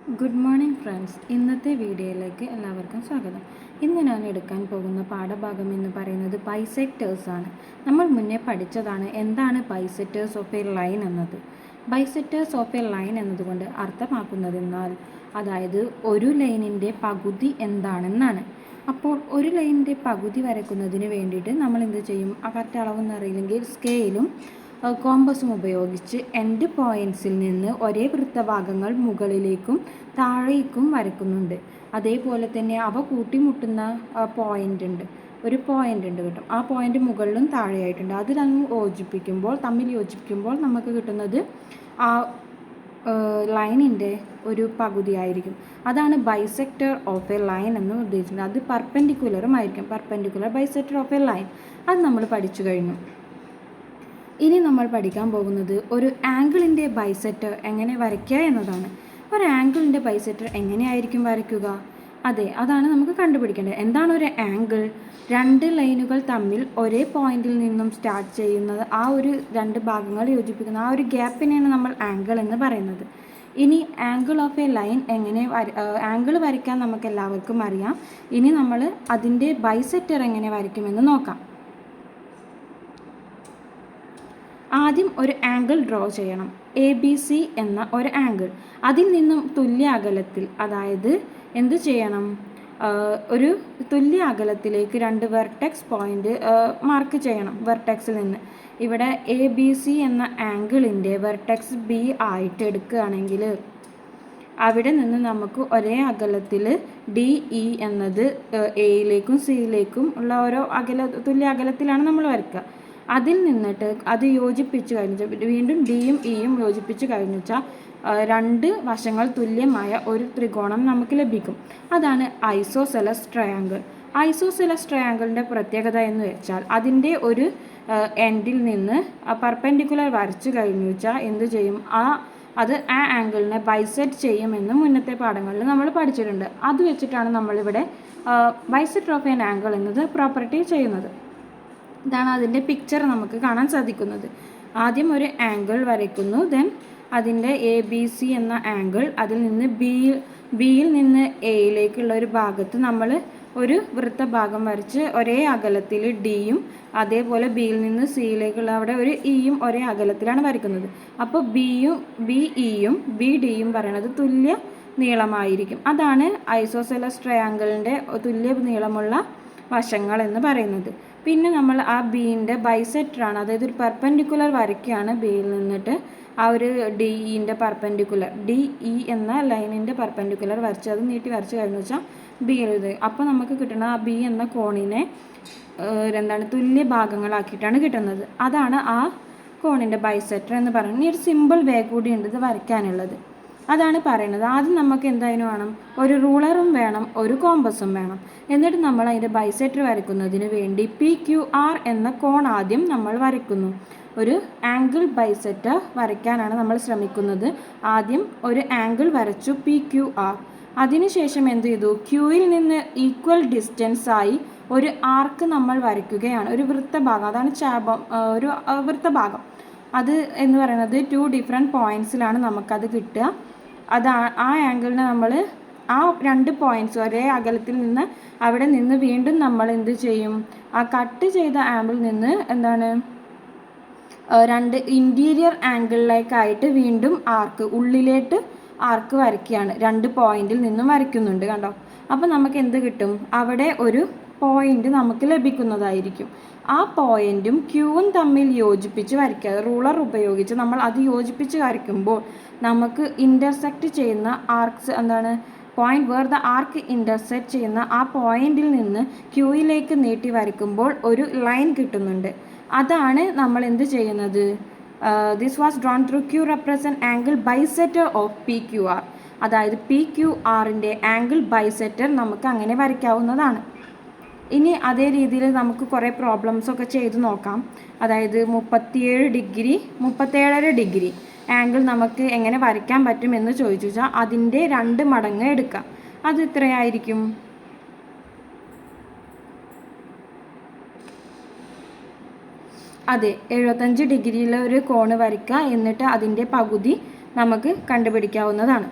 Good morning friends. ഇന്നത്തെ വീഡിയോയിലേക്ക് എല്ലാവർക്കും സ്വാഗതം. ഇന്ന് ഞാൻ എടുക്കാൻ പോകുന്ന പാഠഭാഗം എന്ന് പറയുന്നത് ബൈസെക്ടേഴ്സ് ആണ്. നമ്മൾ മുന്നേ പഠിച്ചതാണ് എന്താണ് ബൈസെക്ടേഴ്സ് ഓഫ് എ ലൈൻ എന്നത്. ബൈസെക്ടേഴ്സ് ഓഫ് എ ലൈൻ എന്നതുകൊണ്ട് അർത്ഥമാക്കുന്നതെന്നാൽ അതായത് ഒരു ലൈനിൻ്റെ പകുതി എന്താണെന്നാണ്. അപ്പോൾ ഒരു ലൈനിൻ്റെ പകുതി വരയ്ക്കുന്നതിന് വേണ്ടിയിട്ട് നമ്മൾ എന്ത് ചെയ്യും? കറക്റ്റ് അളവൊന്നും അറിയില്ലെങ്കിൽ സ്കെയിലും കോമ്പസും ഉപയോഗിച്ച് എൻഡ് പോയിൻറ്റ്സിൽ നിന്ന് ഒരേ വൃത്തഭാഗങ്ങൾ മുകളിലേക്കും താഴേക്കും വരയ്ക്കുന്നുണ്ട്. അതേപോലെ തന്നെ അവ കൂട്ടിമുട്ടുന്ന പോയിൻ്റ് ഉണ്ട്, ഒരു പോയിൻ്റ് ഉണ്ട് കിട്ടും. ആ പോയിൻ്റ് മുകളിലും താഴെയായിട്ടുണ്ട്. അത് തമ്മിൽ യോജിപ്പിക്കുമ്പോൾ നമുക്ക് കിട്ടുന്നത് ആ ലൈനിൻ്റെ ഒരു പകുതിയായിരിക്കും. അതാണ് ബൈസെക്ടർ ഓഫ് എ ലൈൻ എന്ന് ഉദ്ദേശിക്കുന്നത്. അത് പെർപെൻഡിക്കുലറും ആയിരിക്കും. Perpendicular bisector of A line അത് നമ്മൾ പഠിച്ചു കഴിഞ്ഞു. ഇനി നമ്മൾ പഠിക്കാൻ പോകുന്നത് ഒരു ആംഗിളിൻ്റെ ബൈസെക്ടർ എങ്ങനെ വരയ്ക്കുക എന്നതാണ്. ഒരു ആംഗിളിൻ്റെ ബൈസെക്ടർ എങ്ങനെയായിരിക്കും വരയ്ക്കുക? അതാണ് നമുക്ക് കണ്ടുപിടിക്കേണ്ടത്. എന്താണ് ഒരു ആംഗിൾ? രണ്ട് ലൈനുകൾ തമ്മിൽ ഒരേ പോയിന്റിൽ നിന്നും സ്റ്റാർട്ട് ചെയ്യുന്നത്, ആ ഒരു രണ്ട് ഭാഗങ്ങൾ യോജിപ്പിക്കുന്ന ആ ഒരു ഗ്യാപ്പിനെയാണ് നമ്മൾ ആംഗിൾ എന്ന് പറയുന്നത്. ഇനി angle of A line angle വരയ്ക്കാൻ നമുക്ക് എല്ലാവർക്കും അറിയാം. ഇനി നമ്മൾ അതിൻ്റെ ബൈസെക്ടർ എങ്ങനെ വരയ്ക്കുമെന്ന് നോക്കാം. ആദ്യം ഒരു ആംഗിൾ ഡ്രോ ചെയ്യണം. ABC എന്ന ഒരു ആംഗിൾ. അതിൽ നിന്നും തുല്യ അകലത്തിൽ, അതായത് എന്ത് ചെയ്യണം? ഒരു തുല്യ അകലത്തിലേക്ക് രണ്ട് വെർട്ടെക്സ് പോയിന്റ് മാർക്ക് ചെയ്യണം. വെർട്ടെക്സിൽ നിന്ന് ഇവിടെ ABC എന്ന ആംഗിളിൻ്റെ വെർട്ടെക്സ് B ആയിട്ട് എടുക്കുകയാണെങ്കിൽ അവിടെ നിന്ന് നമുക്ക് ഒരേ അകലത്തിൽ DE എന്നത് എയിലേക്കും സിയിലേക്കും ഉള്ള ഓരോ തുല്യ അകലത്തിലാണ് നമ്മൾ വരയ്ക്കുക. അതിൽ നിന്നിട്ട് അത് യോജിപ്പിച്ച് കഴിഞ്ഞാൽ വീണ്ടും ഡിയും ഇയും യോജിപ്പിച്ച് കഴിഞ്ഞാൽ രണ്ട് വശങ്ങൾ തുല്യമായ ഒരു ത്രികോണം നമുക്ക് ലഭിക്കും. അതാണ് ഐസോസെലസ് ട്രയാങ്കിൾ. ഐസോസെലസ് ട്രയാങ്കിളിൻ്റെ പ്രത്യേകത എന്ന് വെച്ചാൽ അതിൻ്റെ ഒരു എൻഡിൽ നിന്ന് പെർപെൻഡിക്കുലർ വരച്ചു കഴിഞ്ഞു വെച്ചാൽ എന്ത് ചെയ്യും? അത് ആ ആംഗിളിനെ ബൈസെക്ട് ചെയ്യുമെന്ന് മുന്നത്തെ പാഠങ്ങളിൽ നമ്മൾ പഠിച്ചിട്ടുണ്ട്. അത് വെച്ചിട്ടാണ് നമ്മളിവിടെ ബൈസെക്ടർ ഓഫ് എൻ ആംഗിൾ എന്നത് പ്രോപ്പർട്ടി ചെയ്യുന്നത്. ഇതാണ് അതിൻ്റെ പിക്ചർ നമുക്ക് കാണാൻ സാധിക്കുന്നത്. ആദ്യം ഒരു ആംഗിൾ വരയ്ക്കുന്നു. ദെൻ അതിൻ്റെ ABC എന്ന ആംഗിൾ, അതിൽ നിന്ന് ബിയിൽ നിന്ന് എയിലേക്കുള്ള ഒരു ഭാഗത്ത് നമ്മൾ ഒരു വൃത്തഭാഗം വരച്ച് ഒരേ അകലത്തിൽ ഡിയും അതേപോലെ ബിയിൽ നിന്ന് സിയിലേക്കുള്ള അവിടെ ഒരു ഇയും ഒരേ അകലത്തിലാണ് വരയ്ക്കുന്നത്. അപ്പോൾ BEയും BDയും പറയുന്നത് തുല്യ നീളമായിരിക്കും. അതാണ് ഐസോസെലസ് ട്രയാങ്കിളിൻ്റെ തുല്യ നീളമുള്ള വശങ്ങൾ എന്ന് പറയുന്നത്. പിന്നെ നമ്മൾ ആ ബീൻ്റെ ബൈസെക്ടറാണ്, അതായത് ഒരു പെർപെൻഡിക്കുലർ വരയ്ക്കുകയാണ്. ബിയിൽ നിന്നിട്ട് ആ ഒരു DEൻ്റെ പെർപെൻഡിക്കുലർ DE എന്ന ലൈനിൻ്റെ പെർപെൻഡിക്കുലർ വരച്ച് അത് നീട്ടി വരച്ച് കഴിഞ്ഞു വെച്ചാൽ ബിയിൽ അപ്പോൾ നമുക്ക് കിട്ടുന്ന ആ B എന്ന കോണിനെ തുല്യ ഭാഗങ്ങളാക്കിയിട്ടാണ് കിട്ടുന്നത്. അതാണ് ആ കോണിൻ്റെ ബൈസെക്ടർ എന്ന് പറയുന്നത്. ഇനി ഒരു സിമ്പിൾ വേ കൂടിയുണ്ട് ഇത് വരയ്ക്കാനുള്ളത്. അതാണ് പറയുന്നത്. ആദ്യം നമുക്ക് എന്തായാലും വേണം? ഒരു റൂളറും വേണം, ഒരു കോമ്പസും വേണം. എന്നിട്ട് നമ്മൾ അതിൻ്റെ ബൈസെക്ടർ വരയ്ക്കുന്നതിന് വേണ്ടി PQR എന്ന കോൺ ആദ്യം നമ്മൾ വരയ്ക്കുന്നു. ഒരു ആംഗിൾ ബൈസെക്ടർ വരയ്ക്കാനാണ് നമ്മൾ ശ്രമിക്കുന്നത്. ആദ്യം ഒരു ആംഗിൾ വരച്ചു PQR. അതിനുശേഷം എന്ത് ചെയ്തു? Qയിൽ നിന്ന് ഈക്വൽ ഡിസ്റ്റൻസ് ആയി ഒരു ആർക്ക് നമ്മൾ വരയ്ക്കുകയാണ്. ഒരു വൃത്തഭാഗം, അതാണ് ഒരു വൃത്തഭാഗം. അത് എന്ന് പറയുന്നത് 2 ഡിഫറെൻറ്റ് പോയിൻറ്റ്സിലാണ് നമുക്കത് കിട്ടുക. ആ ആംഗിളിനെ നമ്മൾ ആ 2 പോയിൻറ്റ്സ് ഒരേ അകലത്തിൽ നിന്ന് അവിടെ നിന്ന് വീണ്ടും നമ്മൾ എന്ത് ചെയ്യും? ആ കട്ട് ചെയ്ത ആംഗിളിൽ നിന്ന് 2 ഇൻറ്റീരിയർ ആംഗിളിലേക്കായിട്ട് വീണ്ടും ഉള്ളിലേട്ട് ആർക്ക് വരയ്ക്കുകയാണ്. 2 പോയിന്റിൽ നിന്നും വരയ്ക്കുന്നുണ്ട്, കണ്ടോ? അപ്പോൾ നമുക്ക് എന്ത് കിട്ടും? അവിടെ ഒരു പോയിന്റ് നമുക്ക് ലഭിക്കുന്നതായിരിക്കും. ആ പോയിന്റും ക്യൂവും തമ്മിൽ യോജിപ്പിച്ച് വരയ്ക്കുക. റൂളർ ഉപയോഗിച്ച് നമ്മൾ അത് യോജിപ്പിച്ച് വരയ്ക്കുമ്പോൾ നമുക്ക് ഇൻ്റർസെക്റ്റ് ചെയ്യുന്ന arcs point where the arc intersect ചെയ്യുന്ന ആ പോയിന്റിൽ നിന്ന് ക്യൂയിലേക്ക് നീട്ടി വരയ്ക്കുമ്പോൾ ഒരു ലൈൻ കിട്ടുന്നുണ്ട്. അതാണ് നമ്മൾ എന്ത് ചെയ്യുന്നത്? This was drone through Q represent angle bisector of PQR. അതായത് PQRൻ്റെ ആംഗിൾ ബൈസെക്ടർ നമുക്ക് അങ്ങനെ വരയ്ക്കാവുന്നതാണ്. ഇനി അതേ രീതിയിൽ നമുക്ക് കുറേ പ്രോബ്ലംസൊക്കെ ചെയ്ത് നോക്കാം. അതായത് 37.5 ഡിഗ്രി ആംഗിൾ നമുക്ക് എങ്ങനെ വരയ്ക്കാൻ പറ്റും എന്ന് ചോദിച്ചു വെച്ചാൽ അതിൻ്റെ 2 മടങ്ങ് എടുക്കാം. അത് എത്രയായിരിക്കും? അതെ, 75 ഡിഗ്രിയിലെ ഒരു കോണ് വരയ്ക്കുക. എന്നിട്ട് അതിൻ്റെ പകുതി നമുക്ക് കണ്ടുപിടിക്കാവുന്നതാണ്.